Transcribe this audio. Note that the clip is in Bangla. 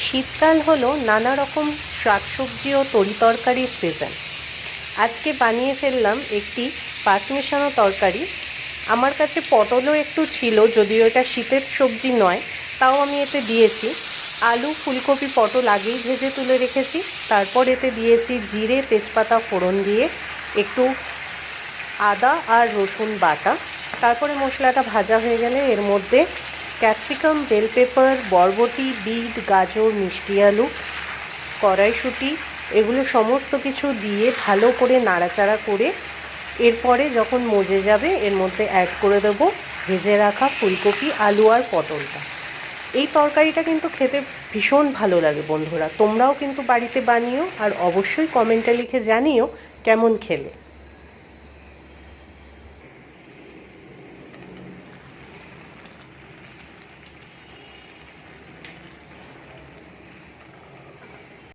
শীতকাল হলো নানা রকম শাকসবজি ও তরিতরকারির সিজন। আজকে বানিয়ে ফেললাম একটি পাঁচ মেশানো তরকারি। আমার কাছে পটলও একটু ছিল, যদিও এটা শীতের সবজি নয়, তাও আমি এতে দিয়েছি। আলু, ফুলকপি, পটল আগেই ভেজে তুলে রেখেছি। তারপর এতে দিয়েছি জিরে, তেজপাতা ফোড়ন দিয়ে একটু আদা আর রসুন বাটা। তারপরে মশলাটা ভাজা হয়ে গেলে এর মধ্যে ক্যাপসিকাম, বেল পেপার, বরবটি, বিট, গাজর, মিষ্টি আলু, কড়াইশুঁটি এগুলো সমস্ত কিছু দিয়ে ভালো করে নাড়াচাড়া করে এরপরে যখন মজে যাবে এর মধ্যে অ্যাড করে দেবো ভেজে রাখা ফুলকপি, আলু আর পটলটা। এই তরকারিটা কিন্তু খেতে ভীষণ ভালো লাগে বন্ধুরা। তোমরাও কিন্তু বাড়িতে বানিও আর অবশ্যই কমেন্টে লিখে জানিও কেমন খেলে।